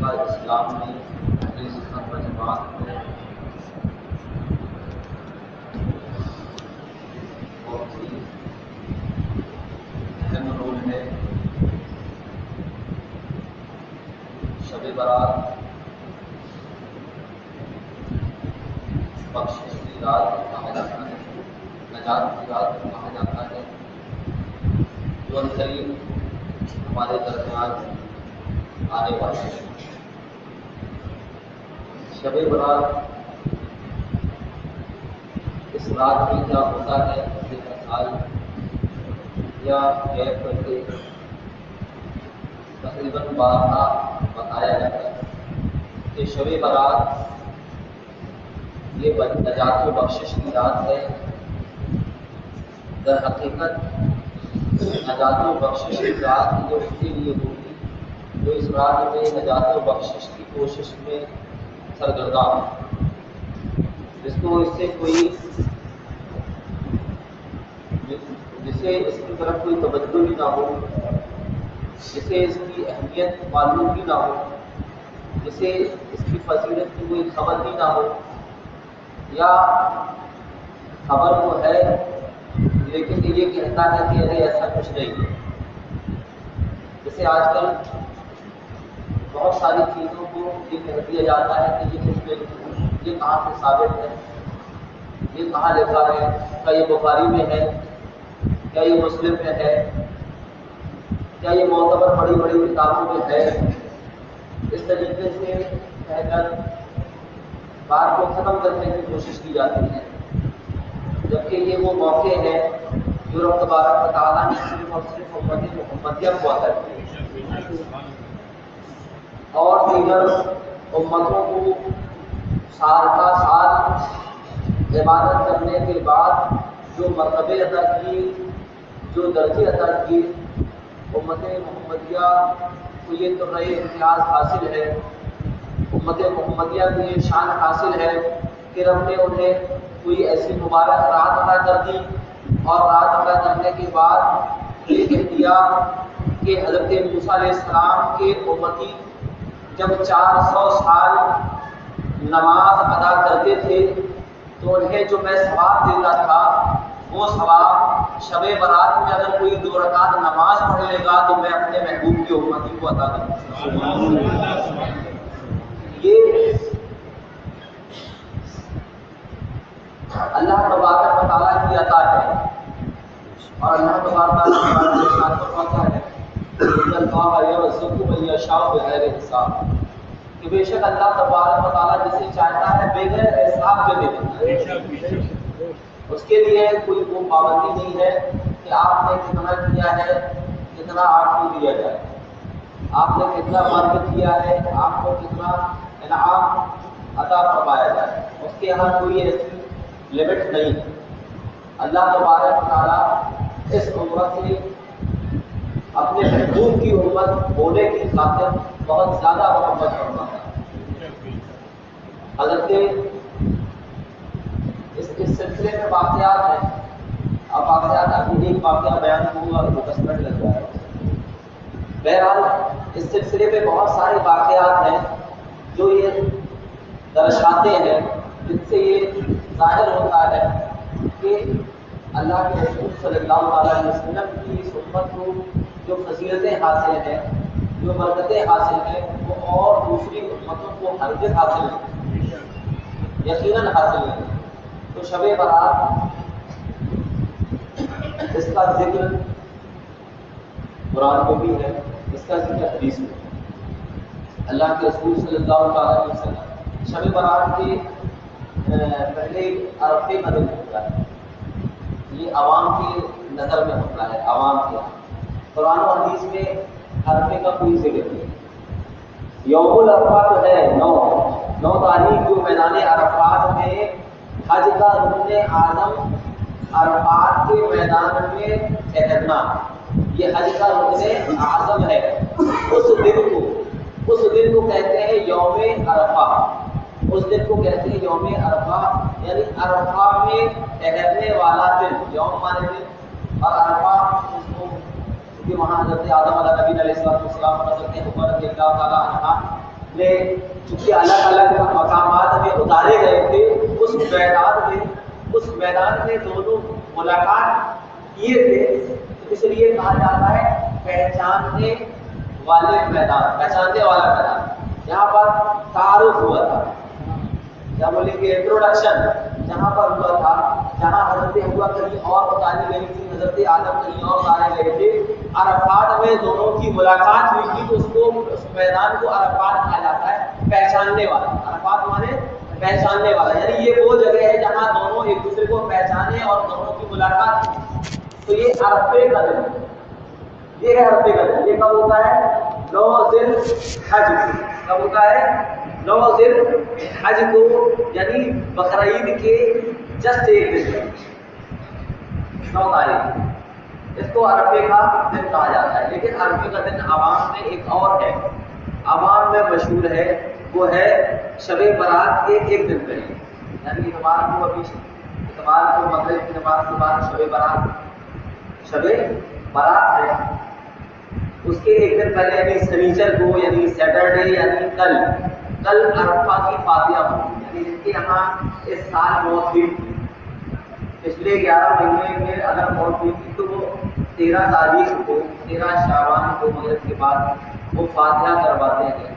کا اسلام میں اہل سنت و جماعت کو بہت ہی اہم رول ہے۔ شب برات بخشش کی رات کہا جاتا ہے، نجات کی رات کہا جاتا ہے، جو قریب ہمارے درمیان آنے والے ہیں۔ شب برات اس رات میں کیا ہوتا ہے یہ مثال یا غیب کر کے تقریباً بارہا بتایا جاتا ہے کہ شب برات یہ نجات و بخشش کی رات ہے۔ در حقیقت نجات و بخشش کی رات جو اس کے لیے ہوگی جو اس رات میں نجات و بخشش کی کوشش میں سرگرداں ہے، جسے اس کی طرف کوئی توجہ بھی نہ ہو، جسے اس کی اہمیت معلوم بھی نہ ہو، جسے اس کی فضیلت کی کوئی خبر بھی نہ ہو، یا خبر تو ہے لیکن یہ کہتا ہے کہ ارے ایسا کچھ نہیں ہے۔ جیسے آج کل بہت ساری چیزوں کو یہ کہہ دیا جاتا ہے کہ یہ کچھ نہیں، یہ کہاں سے ثابت ہے، یہ کہاں لکھا ہے، کیا یہ بخاری میں ہے، کیا یہ مسلم میں ہے، کیا یہ معتبر بڑی بڑی کتابوں میں ہے۔ اس طریقے سے کہہ کر بات کو ختم کرنے کی کوشش کی جاتی ہے، جبکہ یہ وہ موقع ہے جو رب تبارک و تعالیٰ نے صرف اور صرف امت محمدیہ کو عطا کی اور دیگر امتوں کو سال کا سال عبادت کرنے کے بعد جو مرتبے عطا کی، جو درجے عطا کیے، امت محمدیہ کو یہ تو نئے امتیاز حاصل ہے، امت محمدیہ کو یہ شان حاصل ہے کہ رب نے انہیں کوئی ایسی مبارک رات عطا کر دی، اور رات عطا کرنے کے بعد یہ کہہ دیا کہ حضرت موسیٰ علیہ السلام کے امتی جب 400 سال نماز ادا کرتے تھے تو انہیں جو میں ثواب دیتا تھا وہ ثواب شب برات میں اگر کوئی 2 رکعت نماز پڑھ لے گا تو میں اپنے محبوب کی امتی کو عطا کروں گا۔ یہ اللہ تبارک و تعالیٰ کی عطا ہے، اور اللہ تبارک و تعالیٰ کے ساتھ فرماتا ہے کہ اللہ یرزق من یشاء بغیر حساب، کہ بے شک اللہ تبارک و تعالیٰ جسے چاہتا ہے بغیر حساب کے دے دیتا ہے۔ اس کے لیے کوئی وہ پابندی نہیں ہے کہ آپ نے کتنا کیا ہے کتنا آپ کو دیا جائے، آپ نے کتنا مرد کیا ہے آپ کو کتنا انعام عطا فرمایا جائے، اس کے یہاں کوئی ایسی لمٹ نہیں ہے۔ اللہ تبارک و تعالیٰ اس امت سے اپنے محبوب کی امت ہونے کی خاطر بہت زیادہ محبت فرماتا ہے۔ حضرت اس سلسلے میں واقعات ہیں، اب واقعات ابھی ایک واقعہ بیان کروں گا تو 10 منٹ لگ جائے گا۔ بہرحال اس سلسلے میں بہت سارے واقعات ہیں جو یہ درشاتے ہیں، جن سے یہ ظاہر ہوتا ہے کہ اللہ کے رسول صلی اللہ علیہ وسلم کی اس امت کو جو فضیلتیں حاصل ہیں، جو برکتیں حاصل ہیں، وہ اور دوسری امتوں کو ہرگز حاصل نہیں، یقیناً حاصل نہیں۔ تو شب برات اس کا ذکر قرآن میں بھی ہے، اس کا ذکر حدیث میں ہے۔ اللہ کے رسول صلی اللہ علیہ وسلم شب برات کے پہلے عرفے کا دن ہوتا ہے، یہ عوام کی نظر میں ہوتا ہے، عوام کے قرآن و حدیث میں عرفے کا کوئی ذکر نہیں۔ یوم العرفہ تو ہے 9 تاریخ جو میدان عرفات میں حج کا رکن اعظم عرفات کے میدان میں ٹھہرنا، یہ حج کا رکن اعظم ہے۔ اس دن کو کہتے ہیں یوم عرفہ، اس دن کو کہتے ہیں یوم عرفہ، یعنی عرفہ میں ٹھہرنے والا دن، یوم مانے دن اور عرفہ اس کو، کیونکہ وہاں حضرت آدم علیہ نبی علیہ السلام، حضرت حبیب رضی اللہ تعالیٰ عنہ میں چونکہ الگ الگ مقامات میں اتارے گئے تھے، اس میدان میں دونوں ملاقات کیے تھے، اس لیے کہا جاتا ہے پہچاننے پہچاننے والا میدان۔ یہاں پر تعارف ہوا تھا، کیا بولیں گے، انٹروڈکشن جہاں پر ہوا تھا، جہاں حضرت حوا کہیں اور اتاری گئی تھی، حضرت آدم کہیں اور اتارے گئے تھے، عرفات میں دونوں کی ملاقات ہوئی تھی، تو اس میدان کو عرفات کہا جاتا ہے، پہچاننے والا۔ عرفات مانے پہچاننے والا، یعنی یہ وہ جگہ ہے جہاں دونوں ایک دوسرے کو پہچانے اور دونوں کی ملاقات ہوئی۔ تو یہ عرفے کا دن ہے، یہ ہے عرفے کا دن۔ یہ کب ہوتا ہے؟ 9 ذی الحج۔ کب ہوتا ہے؟ 9 ذی الحج کو، یعنی بقرعید کے جسٹ ایک دن ہے، 9 تاریخ، اس کو عرفے کا دن کہا جاتا ہے۔ لیکن عرفے کا دن عوام میں ایک اور ہے، عوام میں مشہور ہے، وہ ہے شب برات کے ایک دن پہلے، یعنی اتوار کو، ابھی اتوار کو مغرب کی نماز کے بعد شب برات ہے، اس کے ایک دن پہلے یعنی سنیچر کو، یعنی سیٹرڈے، یعنی کل عرفہ کی فاتحہ ہوگی، یعنی جن کے یہاں اس سال موت ہوئی تھی، پچھلے 11 مہینے میں اگر موت ہوئی تھی، تو وہ 13 تاریخ کو، 13 شعبان کو مغرب کے بعد وہ فاتحہ کرواتے ہیں۔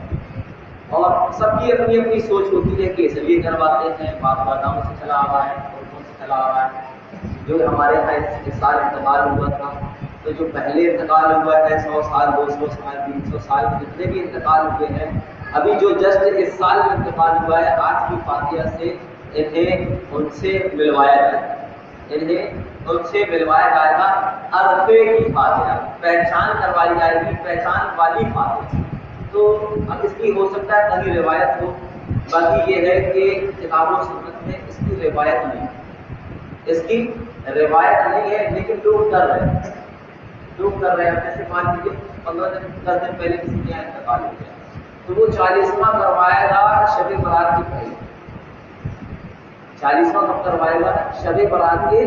اور سب کی اپنی اپنی سوچ ہوتی ہے کہ اس لیے کرواتے ہیں، باپ داداؤں سے چلا آ رہا ہے، پڑوسوں سے چلا آ رہا ہے۔ جو ہمارے یہاں اس سال انتقال ہوا تھا، تو جو پہلے انتقال ہوا ہے 100 سال، 200 سال، 300 سال، جتنے بھی انتقال ہوئے ہیں، ابھی جو جسٹ اس سال میں انتقال ہوا ہے، آج کی فاتحہ سے انہیں ان سے ملوایا جائے گا، عرفے کی فاتحہ پہچان کروائی جائے گی، پہچان والی فاتحہ۔ تو اب اس کی ہو سکتا ہے کہیں روایت ہو، باقی یہ ہے کہ کتاب و سنت میں اس کی روایت نہیں ہے، لیکن لوگ کر رہے ہیں۔ جیسے مان لیجیے 15 دن 10 دن پہلے کسی کے یہاں انتقال ہو گیا، تو وہ 40واں کروائے گا شب برات کے پہلے۔ 40واں کب کروائے گا؟ شب برات کے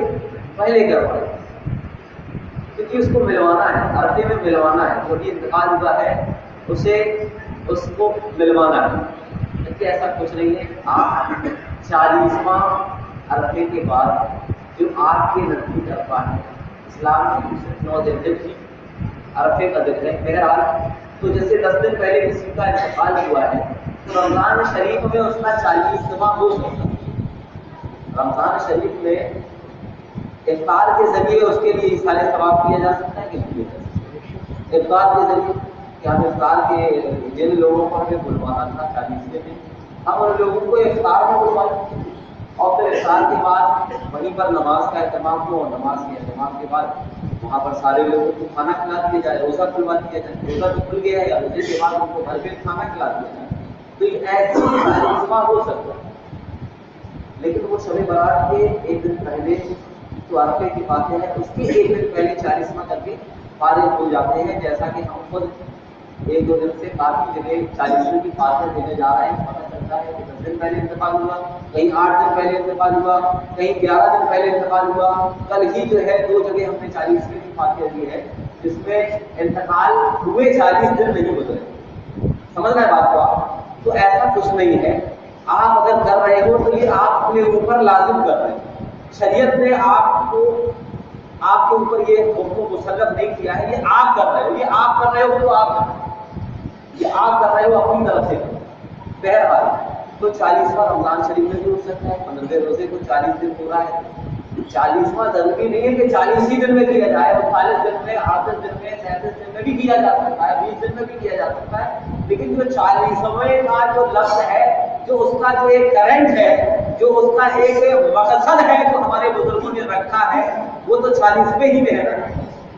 پہلے کروائے گا، کیونکہ اس کو ملوانا ہے، عرفے میں ملوانا ہے، جو بھی انتقال ہوا ہے اس کو ملوانا ہے۔ لیکن ایسا کچھ نہیں ہے، آپ 40واں عرفے کے بعد جو آپ کے نزدیک عرفہ ہے، اسلام میں صرف 9 دن تھی، عرفے کا دن ہے۔ بہرحال تو جیسے 10 دن پہلے کسی کا انتقال ہوا ہے، تو رمضان شریف میں اس کا 40واں ہو سکتا ہے۔ رمضان شریف میں افطار کے ذریعے اس کے لیے اصال ثواب کیا جا سکتا ہے کہ نہیں کیا جا سکتا؟ افطار کے ذریعے کہ ہم افطار کے جن لوگوں کو ہمیں بلوانا تھا 40ویں میں، ہم ان لوگوں کو افطار میں بلوائیں، اور پھر افطار کے بعد وہیں پر نماز کا اہتمام ہو، اور نماز کے اہتمام کے بعد وہاں پر سارے لوگوں کو کھانا کھلا دیا جائے، روزہ کھلوا دیا جائے، روزہ تو کھل گیا ہے، یا روزے کے بعد ان کو گھر پہ کھانا کھلا دیا جائے۔ تو یہ ایسی 40واں ہو سکتا ہے، لیکن وہ شب برات کے ایک دن پہلے جو عرفے کی باتیں ہیں، اس کے ایک دن پہلے 40واں کر کے فارغ ہو جاتے ہیں، جیسا کہ ہم خود 1-2 دن سے کافی جگہ 40ویں کی فاتحہ دینے جا رہے ہیں۔ پتہ چلتا ہے کہ 10 دن پہلے انتقال ہوا، کہیں 8 دن پہلے انتقال ہوا، کہیں 11 دن پہلے انتقال ہوا۔ کل ہی جو ہے 2 جگہ ہم نے 40ویں کی فاتحہ دی ہے، جس میں انتقال ہوئے 40 دن نہیں گزرے۔ سمجھ رہے بات کو آپ؟ تو ایسا کچھ نہیں ہے، آپ اگر کر رہے ہو تو یہ آپ اپنے اوپر لازم کر رہے ہیں، شریعت نے آپ کے اوپر یہ حکم مسلط نہیں کیا ہے، یہ آپ کر رہے ہو، یہ آپ کر رہے ہو تو آپ کر رہے ہو، یہ آپ کر رہے ہو اپنی طرف سے۔ بہرحال تو 40واں رمضان شریف میں بھی ہو سکتا ہے، 15 روزے کو 40 دن پورا ہے، 40واں ضروری نہیں ہے کہ 40 ہی دن میں کیا جائے، وہ 40 دن میں، 38 دن میں، 37 دن میں بھی کیا جا سکتا ہے، 20 دن میں بھی کیا جا سکتا ہے۔ لیکن جو 40ویں کا جو لفظ ہے، جو اس کا جو ایک کرنٹ ہے، جو اس کا ایک مقصد ہے، جو ہمارے بزرگوں نے رکھا ہے، وہ تو 40ویں ہی میں ہے نا،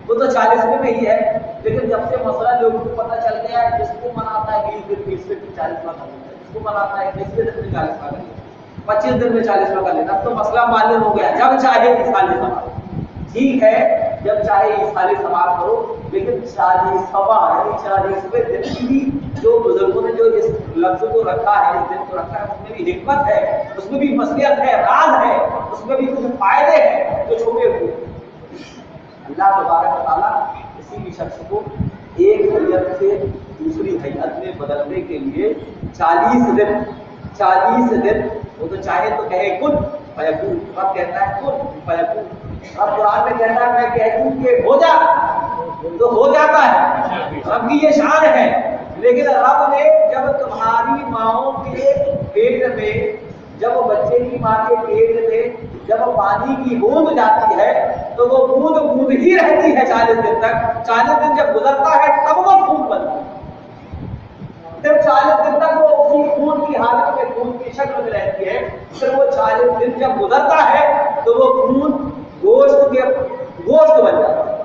وہ تو 40ویں میں ہی ہے۔ لیکن جب سے مسئلہ لوگوں کو پتہ چل گیا ہے، جس کو مناتا ہے 20 دن 20 دن 40واں کر لیتا ہے، جس کو مناتا ہے 21 دن میں 40واں کر لیتا ہے، 25 دن میں 40واں کر لیتا ہے، تو مسئلہ معلوم ہو گیا، جب چاہے اصال ثواب، ٹھیک ہے، جب چاہے اصال ثواب کرو، لیکن 40واں یعنی 40ویں دن کی بھی جو بزرگوں نے جو اس لفظ کو رکھا ہے، اس دن کو رکھا ہے، اس میں بھی حکمت ہے، اس میں بھی مصلحت ہے، راز ہے، اس میں بھی کچھ فائدے ہیں جو چھپے ہوئے۔ اللہ تبارک و تعالیٰ کسی بھی شخص کو ایک حیت سے دوسری حیت میں بدلنے کے لیے 40 دن وہ تو چاہے تو کہے کن فیکون، رب کہتا ہے کن فیکون، رب قرآن میں کہتا ہے میں کہہ دوں کہ ہو جا تو ہو جاتا ہے، رب کی یہ شان ہے۔ لیکن رب نے جب تمہاری ماؤں کے پیٹ میں، جب بچے کی ماں کے پیٹ میں جب پانی کی بوند جاتی ہے تو وہ بوند بوند ہی رہتی ہے 40 دن تک، 40 دن جب گزرتا ہے تب وہ خون بنتا ہے، جب 40 دن تک وہ اسی خون کی حالت میں خون کی شکل میں رہتی ہے، پھر وہ 40 دن جب گزرتا ہے تو وہ خون گوشت بن جاتا ہے،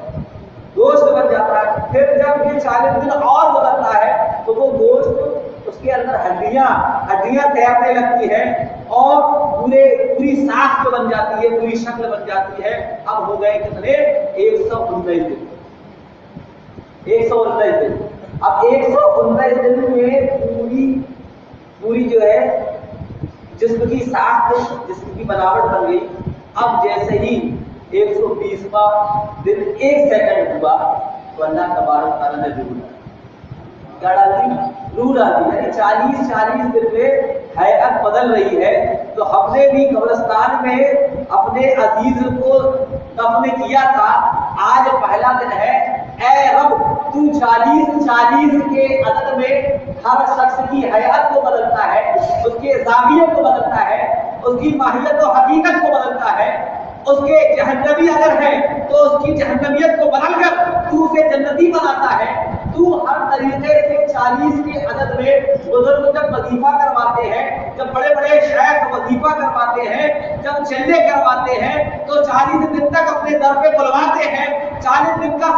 گوشت بن جاتا ہے۔ پھر جب یہ 40 دن اور گزرتا ہے تو وہ گوشت، اس کے اندر ہڈیاں تیرنے لگتی ہیں اور پوری ساخت بن جاتی ہے، پوری شکل بن جاتی ہے۔ اب ہو گئے کتنے؟ 119 دن، 119 دن۔ اب 119 دن میں پوری جو ہے جسم کی ساخت، جسم کی بناوٹ بن گئی۔ اب جیسے ہی 120واں دن 1 سیکنڈ ہوا تو اللہ تبارک تعالیٰ نے روح ڈالی، یعنی 40 دن میں حیات بدل رہی ہے۔ تو ہم نے بھی قبرستان میں اپنے عزیز کو دفن کیا تھا، آج پہلا دن ہے، اے رب تو 40 کے عدد میں ہر شخص کی حیات کو بدلتا ہے، اس کے زاویے کو بدلتا ہے، اس کی ماہیت و حقیقت کو بدلتا ہے۔ اس کے جہنمی اگر ہے تو اس کی جہنمیت کو بدل کر تو اسے جنتی بناتا ہے۔ تو ہر طریقے سے 40 کے عدد میں بزرگ جب وظیفہ کرواتے ہیں، جب بڑے بڑے شیخ وظیفہ کرواتے ہیں، جب چلے کرواتے ہیں تو 40 دن تک اپنے در پہ بلواتے ہیں، 40 دن کا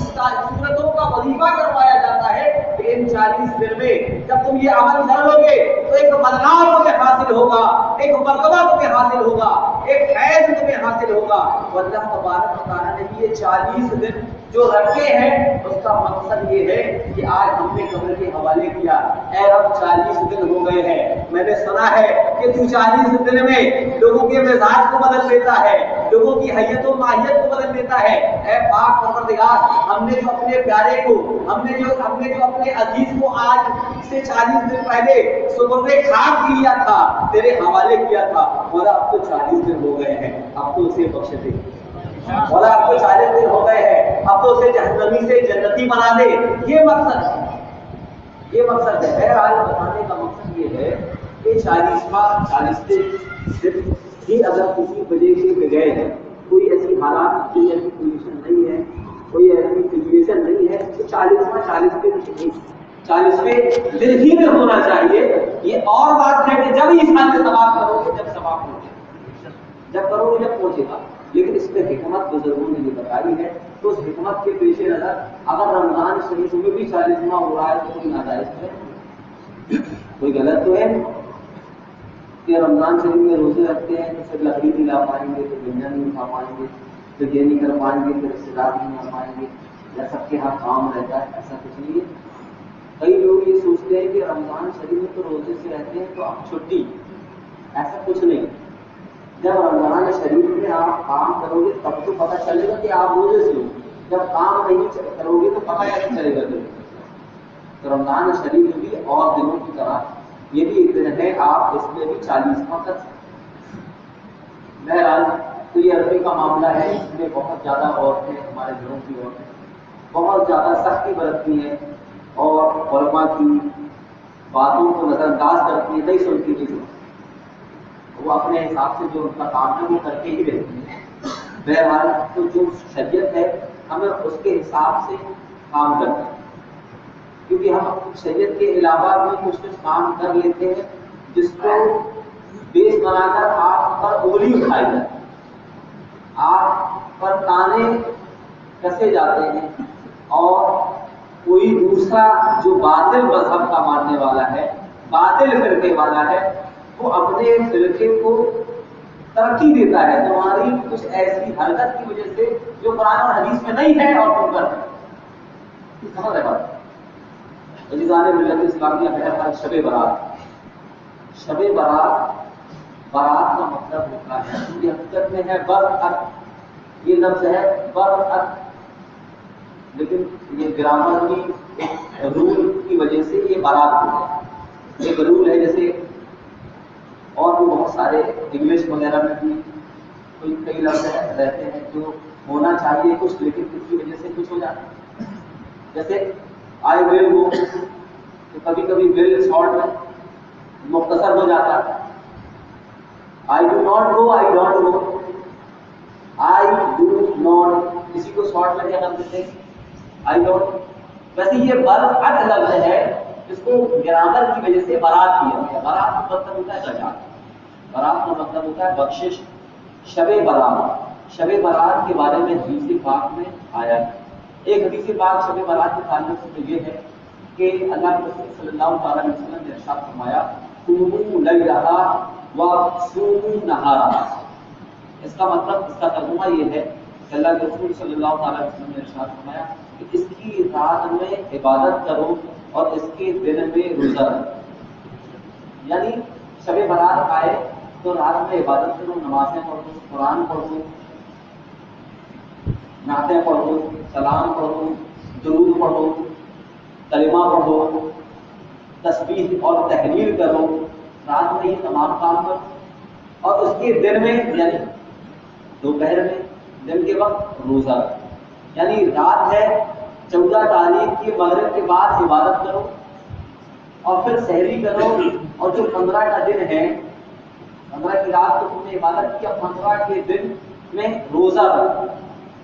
سورتوں کا وظیفہ کروایا جاتا ہے۔ ان 40 دن میں جب تم یہ عمل کر لو گے تو ایک بدنام تمہیں حاصل ہوگا، ایک مرتبہ تمہیں حاصل ہوگا، ایک فیض تمہیں حاصل ہوگا۔ اللہ تبارک تعالیٰ نے یہ 40 دن جو رکھے ہیں، اس کا مقصد یہ ہے کہ آج ہم نے قبر کے حوالے کیا، اے رب 40 دن ہو گئے ہیں، میں نے سنا ہے کہ تو 40 دن میں لوگوں کے مزاج کو بدل دیتا ہے، لوگوں کی حیت و ماہیت کو بدل دیتا ہے۔ اے پاک پروردگار، ہم نے جو اپنے پیارے کو، ہم نے جو اپنے عزیز کو آج سے 40 دن پہلے سپرد خاک کیا تھا، تیرے حوالے کیا تھا، مولا اب تو 40 دن ہو گئے ہیں، اب تو اسے بخش دے، مولا اب تو 40 دن ہو گئے ہیں، اب تو اسے جہنمی سے جنتی بنا دے۔ یہ مقصد ہے، یہ مقصد ہے۔ بہرحال بتانے کا مقصد یہ ہے کہ 40 دن ہی اگر کسی وجہ سے بغیر ہے، کوئی ایسی حالات، کوئی ایسی پوزیشن نہیں ہے، کوئی ایسی سچویشن نہیں ہے تو 40ویں دن ہی میں ہونا چاہیے۔ یہ اور بات ہے کہ جب انسان سے ثواب کرو گے، جب ثواب پہنچے، جب کرو گے جب پہنچے گا۔ لیکن اس میں حکمت بزرگوں نے یہ بتائی ہے، تو اس حکمت کے پیش نظر اگر رمضان شریف میں بھی 40واں ہو رہا ہے تو کوئی ناجائز ہے، کوئی غلط تو ہے کہ رمضان شریف میں روزے رکھتے ہیں تو پھر لکڑی نہیں لا پائیں گے، تو گنجا نہیں اٹھا پائیں گے، تو یہ نہیں کر پائیں گے، پھر رشتے دار نہیں آ پائیں گے، یا سب کے ہاتھ کام رہتا ہے، ایسا کچھ نہیں ہے۔ کئی لوگ یہ سوچتے ہیں کہ رمضان شریف میں تو روزے سے رہتے ہیں تو اب چھٹی، ایسا کچھ نہیں۔ جب رمضان شریف میں آپ کام کرو گے تب تو پتہ چلے گا کہ آپ روزے سے ہو، جب کام نہیں کرو گے تو پتہ نہیں چلے گا۔ تو رمضان شریف بھی اور دنوں کی طرح یہ بھی ایک دن ہے، آپ اس میں بھی 40واں کر سکتے ہیں۔ بہرحال تو یہ عربی کا معاملہ ہے، اس میں بہت زیادہ عورتیں، ہمارے گھروں کی عورتیں بہت زیادہ سختی برتتی ہیں اور علماء کی باتوں کو نظر انداز کرتی ہیں، نہیں سنتی نہیں، وہ اپنے حساب سے جو ان کا کام ہے وہ کر کے ہی رہتی ہیں۔ بہرحال تو جو شریعت ہے ہمیں اس کے حساب سے کام کرنا ہے، کیونکہ ہم شریعت کے علاوہ بھی کچھ کام کر لیتے ہیں جس کو بیس بنا کر آپ پر انگلی اٹھائی جاتی ہے، آپ پر تانے کسے جاتے ہیں، اور کوئی دوسرا جو باطل مذہب کا ماننے والا ہے، باطل فرقے والا ہے، وہ اپنے فرقے کو ترقی دیتا ہے تمہاری کچھ ایسی حرکت کی وجہ سے جو قرآن اور حدیث میں نہیں ہے اور تم پر سمجھ رہے بات۔ عزیزان ملت اسلامیہ، بہرحال شب بارات کا مطلب ہوتا ہے، یہ حقیقت میں ہے برأت، یہ لفظ ہے برأت، لیکن یہ گرامر کی ایک رول کی بارات ہو جائے. ایک رول ہے، جیسے اور بھی بہت سارے انگلش وغیرہ میں بھی کوئی کئی لفظ رہتے ہیں جو ہونا چاہیے کچھ لیکن کسی وجہ سے کچھ ہو جاتا ہے. جیسے آئی ول گو، تو کبھی کبھی ول شارٹ میں مختصر ہو جاتا ہے. I do not go, I don't go. I do not, اسی کو شارٹ میں کیا کر دیتے ہیں؟ I don't. ویسے یہ برات لفظ ہے، اس کو گرامر کی وجہ سے برات کیا گیا. برات کا مطلب ہوتا ہے رجا، برات کا مطلب ہوتا ہے بخشش. شب برات، شب برات کے بارے میں حدیث پاک میں آیا ہے. ایک حدیث پاک شب برات کے تعلق سے یہ ہے کہ اللہ کے رسول صلی اللہ تعالیٰ علیہ وسلم نے ارشاد فرمایا قوموا لیلھا وصوموا نہارھا. اس کا مطلب، اس کا ترجمہ یہ ہے کہ اللہ کے رسول صلی اللہ تعالیٰ علیہ وسلم نے ارشاد فرمایا کہ اس کی رات میں عبادت کرو اور اس کے دن میں روزہ رکھو. یعنی شب برات آئے تو رات میں عبادت کرو، نمازیں پڑھو، قرآن پڑھو، نعتیں پڑھو، سلام پڑھو، درود پڑھو، کلمہ پڑھو، تسبیح اور تحلیل کرو. رات میں یہ تمام کام کرو اور اس کے دن میں یعنی دوپہر میں، دن کے وقت روزہ رکھو. یعنی رات ہے 14 تاریخ کی مغرب کے بعد عبادت کرو اور پھر سحری کرو، اور جو 15 کا دن ہے، 15 کی رات کو تم نے عبادت کی، 15 کے دن میں روزہ رکھو.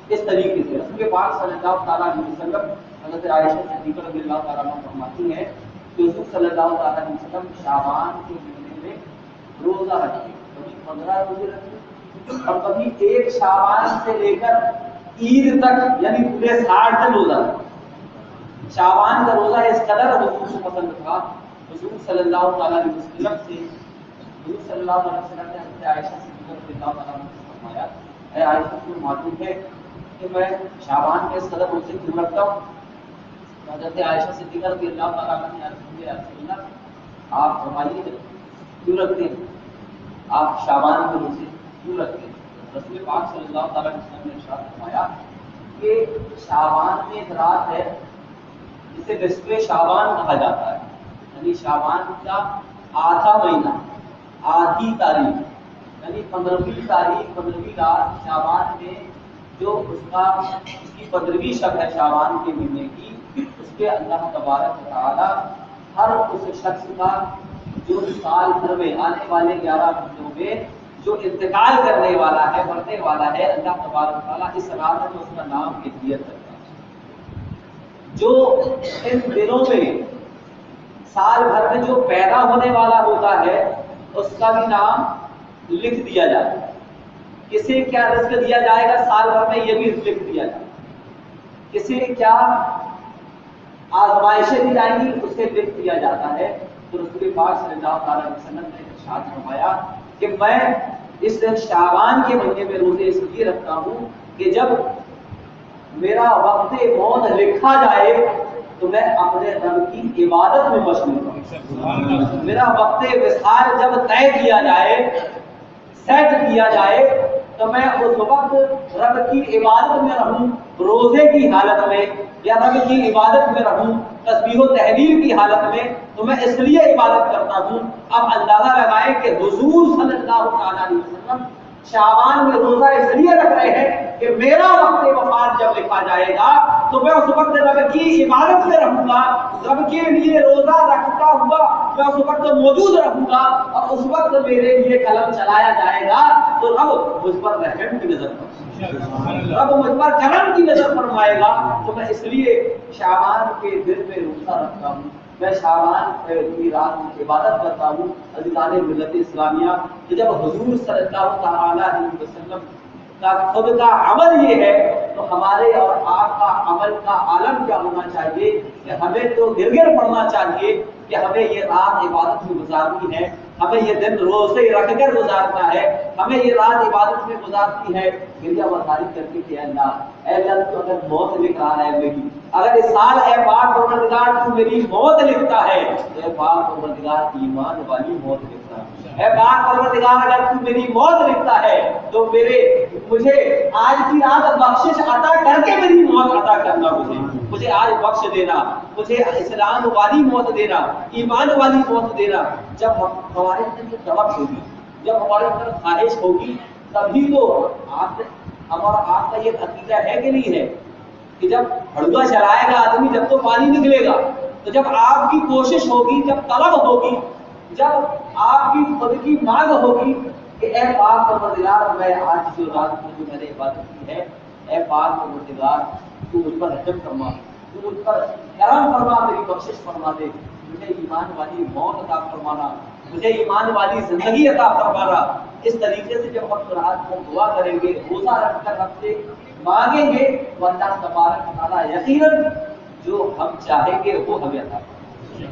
اس طریقے سے رسول پاک صلی اللہ تعالیٰ علیہ وسلم حضرت عائشہ صدیقہ رضی اللہ تعالیٰ عنہ فرماتی ہیں کہ حضور صلی اللہ تعالیٰ علیہ وسلم شعبان کے مہینے میں روزہ رکھتے، کبھی 15 روزے رکھتے اور کبھی 1 شعبان سے لے کر عید تک، یعنی پورے 60 دن روزہ رکھتے. شعبان کا روزہ اس قدر حضور کو پسند تھا، حضور صلی اللہ تعالیٰ علیہ وسلم سے حضور صلی اللہ علیہ وسلم نے حضرت عائشہ صدیقہ رضی اللہ تعالیٰ عنہ سے فرمایا، اے عائشہ تمہیں معلوم ہے کہ میں شعبان کے اس قدر روزے کیوں رکھتا ہوں؟ حضرت عائشہ صدیقہ رضی اللہ تعالیٰ عنہ نے عرض کیا، رسول اللہ آپ فرمائیے کیوں رکھتے ہیں، آپ شعبان کے روزے کیوں رکھتے ہیں؟ رسول پاک صلی اللہ تعالیٰ علیہ وسلم نے ارشاد فرمایا کہ شعبان میں ایک رات ہے جسے نصف شعبان کہا جاتا ہے. یعنی شعبان کا آدھا مہینہ، آدھی تاریخ، یعنی 15ویں تاریخ، 15ویں رات شعبان میں جو اس کی 15ویں شب ہے شعبان کے مہینے کی، اس کے اللہ تبارک و تعالیٰ ہر اس شخص کا جو سال بھر میں آنے والے 11 مہینوں میں جو انتقال کرنے والا ہے، مرنے والا ہے، اللہ تبارک و تعالیٰ اس رات میں اس کا نام ہدیت کرتا ہے. جو ان دنوں میں سال بھر میں جو پیدا ہونے والا ہوتا ہے اس کا بھی نام لکھ دیا جاتا ہے. کسے کیا رزق دیا جائے گا سال بھر میں، یہ بھی لکھ دیا جائے گا. کسے کیا آزمائشیں دی جائیں گی، اسے لکھ دیا جاتا ہے. تو رسول پاک صلی اللہ تعالیٰ علیہ وسلم نے ارشاد فرمایا کہ میں اس شعبان کے مہینے میں روزے اس لیے رکھتا ہوں کہ جب میرا وقت موت لکھا جائے تو میں اپنے رب کی عبادت میں مشغول ہوں. میرا وقت وصال جب طے کیا جائے، سیٹ کیا جائے، تو میں اس وقت رب کی عبادت میں رہوں، روزے کی حالت میں یا رب کی عبادت میں رہوں، تسبیح و تحلیل کی حالت میں. تو میں اس لیے عبادت کرتا ہوں. اب اندازہ لگائیں کہ حضور صلی اللہ تعالیٰ علیہ وسلم شعبان میں روزہ اس لیے رکھ رہے ہیں کہ میرا وقت وفات جب لکھا جائے گا تو میں اس وقت رب کی عبادت میں رہوں گا، رب کے لیے روزہ رکھتا ہوا میں اس وقت موجود رہوں گا، اور اس وقت میرے لیے قلم چلایا جائے گا تو رب مجھ پر رحم کی نظر فرمائے گا، رب مجھ پر کرم کی نظر فرمائے گا. تو میں اس لیے شعبان کے دن میں روزہ رکھتا ہوں، میں شعبان کی رات میں عبادت کرتا ہوں. عزیزان ملت اسلامیہ، کہ جب حضور صلی اللہ تعالیٰ علیہ وسلم کا خود کا عمل یہ ہے تو ہمارے اور آپ کا عمل کا عالم کیا ہونا چاہیے کہ ہمیں تو گر پڑنا چاہیے کہ ہمیں یہ رات عبادت میں گزارنی ہے، ہمیں یہ دن روزے رکھ کر گزارنا ہے، ہمیں یہ رات عبادت میں گزارنی ہے. گریا وزاری کر کے کہ اے اللہ تو اگر موت لکھ رہا ہے میری، اگر اس سال اے پاک پروردگار تو میری موت لکھتا ہے تو اے پاک پروردگار ایمان والی موت لکھتا ہے. اے پاک پروردگار اگر تو میری موت لکھتا ہے تو مجھے آج کی رات بخشش عطا کر کے میری موت عطا کرنا مجھے. مجھے آج بخش دینا، مجھے اسلام والی موت دینا، ایمان والی موت دینا۔ جب ہمارے اندر یہ طلب ہوگی، جب ہمارے اندر خواہش ہوگی، تبھی تو ہمارا آپ کا یہ عقیدہ ہے کہ نہیں ہے کہ جب ہڑوا چلائے گا آدمی جب تو پانی نکلے گا۔ تو جب آپ کی کوشش ہوگی، جب طلب ہوگی، جب آپ کی خود کی مانگ ہوگی کہ اے پاک پروردگار، میں آج جو رات کو جو میں نے عبادت کی ہے، اے پاک پروردگار تو مجھ پر رحم فرما، تو مجھ پر کرم فرما، میری بخشش فرما دے، مجھے ایمان والی موت عطا فرمانا، مجھے ایمان والی زندگی عطا فرمانا۔ اس طریقے سے جب ہم رات کو دعا کریں گے، روزہ رکھ کر رب سے مانگیں گے، تو اللہ تبارک و تعالیٰ یقیناً جو ہم چاہیں گے وہ ہمیں عطا فرمائے گا۔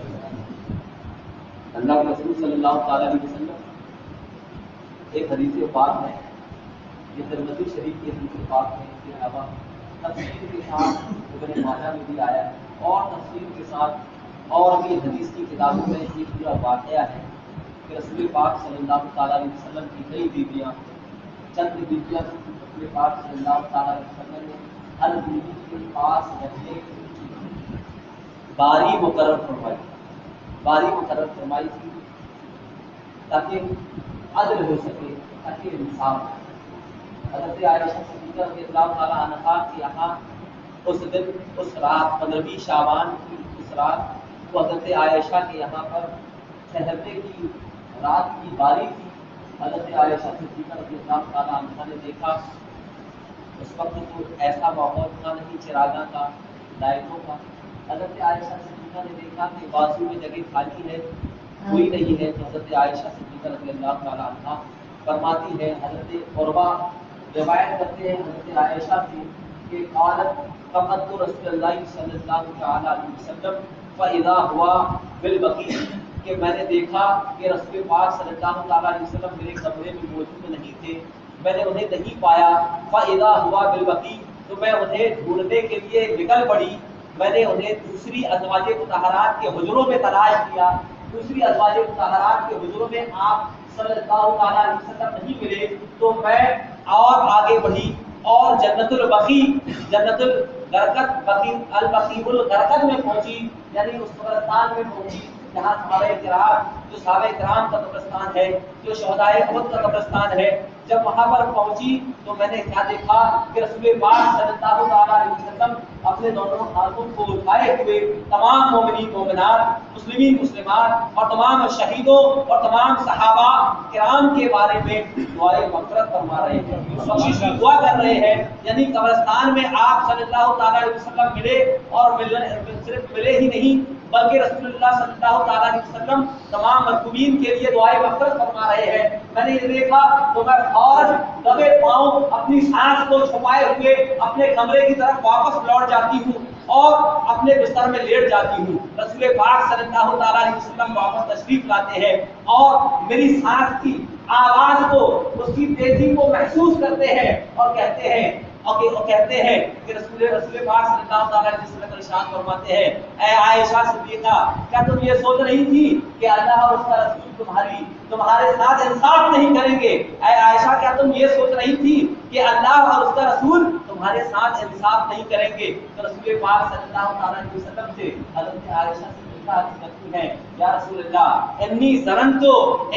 اللہ کے رسول صلی اللہ تعالیٰ علیہ وسلم ایک حدیث پاک ہے، یہ ترمذی شریف کی حدیث پاک ہے، اس کے علاوہ تفسیر کے ساتھ ابن ماجہ میں بھی آیا ہے، اور تفسیر کے ساتھ اور بھی حدیث کی کتابوں میں یہ پورا واقعہ ہے کہ رسول پاک صلی اللہ تعالیٰ علیہ وسلم کی کئی بیویاں، چند بیویاں رسول پاک صلی اللہ تعالیٰ علیہ وسلم نے ہر بیوی کے پاس رہنے کی باری مقرر فرمائی، باری مقرر فرمائی تھی تاکہ عدل ہو سکے، تاکہ انصاف ہو۔ حضرت عائشہ صدیقہ رضی اللہ تعالیٰ عنہا کے یہاں اس دن، اس رات 15ویں شعبان کی اس رات وہ حضرت عائشہ کے یہاں پر ٹھہرنے کی رات کی باری تھی۔ حضرت عائشہ صدیقہ رضی اللہ تعالیٰ عنہا نے دیکھا، اس وقت تو ایسا ماحول تھا نہیں چراغاں کا، لائٹوں کا۔ حضرت عائشہ صدیقہ نے دیکھا کہ بازو میں جگہ خالی ہے، کوئی نہیں ہے، تو حضرت عائشہ صدیقہ رضی اللہ تعالیٰ عنہا فرماتی ہے، حضرت عروہ روایت کرتے ہیں حضرت عائشہ سے کہ قالت فقط رسول اللہ صلی اللہ تعالیٰ علیہ وسلم فاذا ہوا بالبقیع، کہ میں نے دیکھا کہ رسول پاک صلی اللہ تعالیٰ علیہ وسلم میرے کمرے میں موجود نہیں تھے، میں نے انہیں نہیں پایا۔ فاذا ہوا بالبقیع، تو میں انہیں ڈھونڈنے کے لیے نکل پڑی، میں نے انہیں دوسری ازواج مطہرات کے حجروں میں تلاش کیا، دوسری ازواج مطہرات کے حجروں میں آپ صلی اللہ تعالیٰ علیہ وسلم نہیں ملے، تو میں اور آگے بڑھی اور جنت البقیع، جنت الغرقد، بقیع البقیع الغرقد میں پہنچی، یعنی اس قبرستان میں پہنچی جہاں صحابہ کرام، جو صحابہ کرام کا قبرستان ہے، جو شہدائے احد کا قبرستان ہے، جب وہاں پر پہنچی تو میں نے کیا دیکھا کہ رسول پاک صلی اللہ تعالیٰ علیہ وسلم اپنے دونوں ہاتھوں کو اٹھائے ہوئے تمام مومنین مومنات، مسلمین مسلمات اور تمام شہیدوں اور تمام صحابہ کرام کے بارے میں دعائے مغفرت فرما رہے ہیں، بخشش کی دعا کر رہے ہیں۔ یعنی قبرستان میں آپ صلی اللہ تعالیٰ علیہ وسلم ملے، اور صرف ملے ہی نہیں بلکہ رسول اللہ صلی اللہ تعالیٰ علیہ وسلم تمام مرحومین کے لیے دعائے مغفرت فرما رہے ہیں۔ میں نے یہ دیکھا تو میں فوراً دبے پاؤں اپنی سانس کو چھپائے ہوئے اپنے کمرے کی طرف واپس لوٹ جاتی ہوں اور اپنے بستر میں لیٹ جاتی ہوں۔ رسول پاک صلی اللہ تعالیٰ علیہ وسلم واپس تشریف لاتے ہیں اور میری سانس کی آواز کو، اس کی تیزی کو محسوس کرتے ہیں اور کہتے ہیں کہ رسول پاک صلی اللہ تعالیٰ علیہ وسلم ارشاد فرماتے ہیں، اے عائشہ صدیقہ، کیا تم یہ سوچ رہی تھی کہ اللہ اور اس کا رسول تمہارے ساتھ انصاف نہیں کریں گے؟ اے عائشہ، کیا تم یہ سوچ رہی تھی کہ اللہ اور اس کا رسول تمہارے ساتھ انصاف نہیں کریں گے؟ تو رسول پاک صلی اللہ تعالیٰ علیہ وسلم سے حضرت عائشہ کرتی ہیں، یا رسول اللہ انی ظننت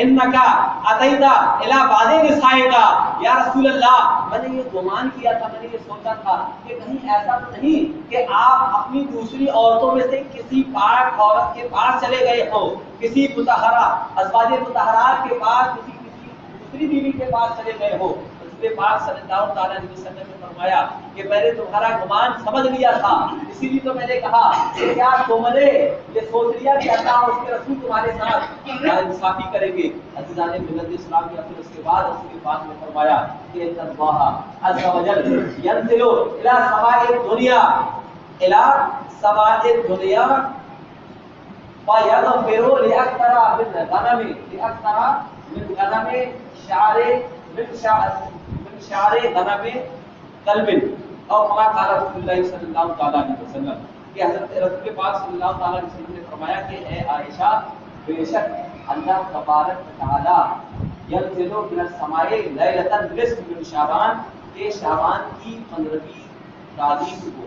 انکا اتیتا الی بعض نسائکا، یا رسول اللہ میں نے یہ گمان کیا تھا، میں نے یہ سوچا تھا کہ کہیں ایسا تو نہیں کہ آپ اپنی دوسری عورتوں میں سے کسی پاک عورت کے پاس چلے گئے ہو، کسی مطہرہ ازواج مطہرات کے پاس، کسی دوسری بیوی کے پاس چلے گئے ہو۔ رسول پاک صلی اللہ تعالیٰ علیہ وسلم نے فرمایا کہ میں نے تمہارا گمان سمجھ لیا تھا، اسی لیے تو میں نے کہا کہ کیا تم نے یہ سوچ لیا کہ اللہ اور اس کے رسول تمہارے ساتھ انصافی کریں گے؟ عزیزان ملت اسلام یا پھر اس کے بعد رسول پاک نے فرمایا کہ اللہ عز و جل ینزل الی سماء الدنیا، الی سماء الدنیا فیغفر لاکثر من غنم شعر غنم قلب، اور کما قال رسول اللہ صلی اللہ تعالیٰ علیہ وسلم، کہ حضرت رسول پاک صلی اللہ تعالیٰ علیہ وسلم نے فرمایا کہ اے عائشہ، بے شک اللہ تبارک تعالیٰ ینزل من السماء لیلۃ النصف من شعبان، کہ شعبان کی 15ویں تاریخ کو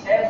6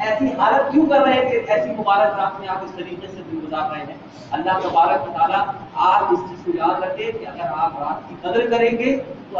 ایسی حالت کیوں کر رہے ہیں کہ ایسی مبارک رات میں آپ اس طریقے سے دن گزار رہے ہیں؟ اللہ تبارک و تعالیٰ آپ اس چیز کو یاد رکھیں کہ اگر آپ رات کی قدر کریں گے تو